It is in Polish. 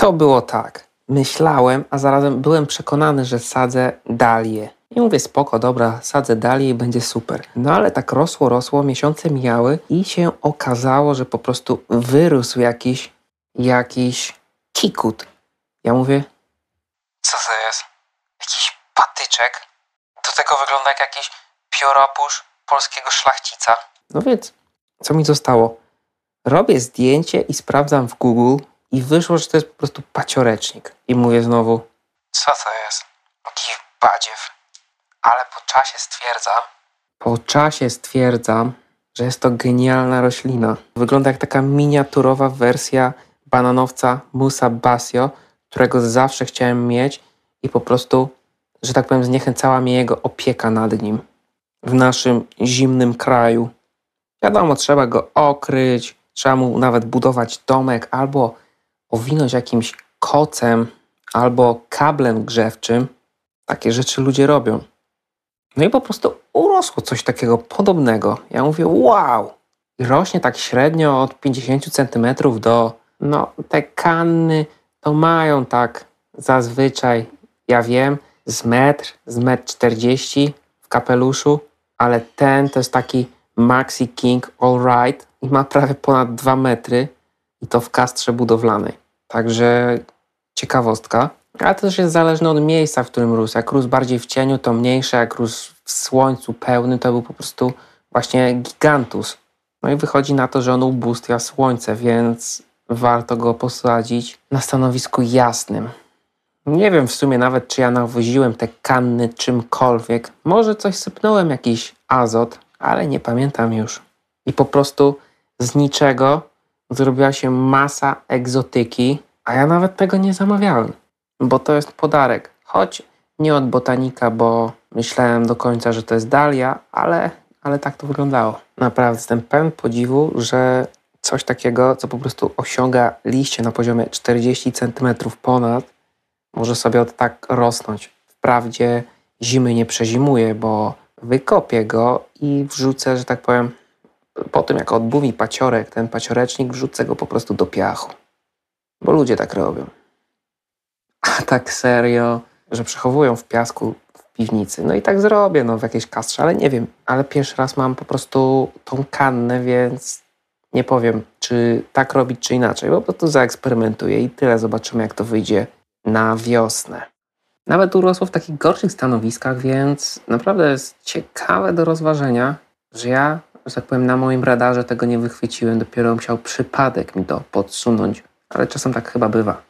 To było tak. Myślałem, a zarazem byłem przekonany, że sadzę dalię. I mówię, spoko, dobra, sadzę dalię i będzie super. No ale tak rosło, miesiące mijały i się okazało, że po prostu wyrósł jakiś kikut. Ja mówię, co to jest? Jakiś patyczek? Do tego wygląda jak jakiś pióropusz polskiego szlachcica. No więc, co mi zostało? Robię zdjęcie i sprawdzam w Google i wyszło, że to jest po prostu paciorecznik. I mówię znowu, co to jest? Jakiś badziew. Ale po czasie stwierdzam, że jest to genialna roślina. Wygląda jak taka miniaturowa wersja bananowca Musa Basio, którego zawsze chciałem mieć i po prostu, że tak powiem, zniechęcała mnie jego opieka nad nim w naszym zimnym kraju. Wiadomo, trzeba go okryć, trzeba mu nawet budować domek albo owinąć jakimś kocem albo kablem grzewczym. Takie rzeczy ludzie robią. No i po prostu urosło coś takiego podobnego. Ja mówię, wow! I rośnie tak średnio od 50 cm do... No, te kanny to mają tak zazwyczaj, ja wiem, z metr 40 w kapeluszu, ale ten to jest taki Maxi King All Right i ma prawie ponad 2 metry i to w kastrze budowlanej. Także ciekawostka. Ale to też jest zależne od miejsca, w którym rósł. Jak rósł bardziej w cieniu, to mniejsze. Jak rósł w słońcu pełnym, to był po prostu właśnie gigantus. No i wychodzi na to, że on ubóstwia słońce, więc warto go posadzić na stanowisku jasnym. Nie wiem w sumie nawet, czy ja nawoziłem te kanny czymkolwiek. Może coś sypnąłem, jakiś azot, ale nie pamiętam już. I po prostu z niczego zrobiła się masa egzotyki, a ja nawet tego nie zamawiałem. Bo to jest podarek. Choć nie od botanika, bo myślałem do końca, że to jest dalia, ale tak to wyglądało. Naprawdę jestem pełen podziwu, że coś takiego, co po prostu osiąga liście na poziomie 40 cm ponad, może sobie od tak rosnąć. Wprawdzie zimy nie przezimuje, bo wykopię go i wrzucę, że tak powiem, po tym jak odbuwi paciorek, ten paciorecznik, wrzucę go po prostu do piachu. Bo ludzie tak robią. A tak serio, że przechowują w piasku w piwnicy. No i tak zrobię, w jakiejś kastrze, ale nie wiem. Ale pierwszy raz mam po prostu tą kannę, więc nie powiem, czy tak robić, czy inaczej. Po prostu zaeksperymentuję i tyle. Zobaczymy, jak to wyjdzie na wiosnę. Nawet urosło w takich gorszych stanowiskach, więc naprawdę jest ciekawe do rozważenia, że ja, że tak powiem, na moim radarze tego nie wychwyciłem. Dopiero musiał przypadek mi to podsunąć. Ale czasem tak chyba bywa.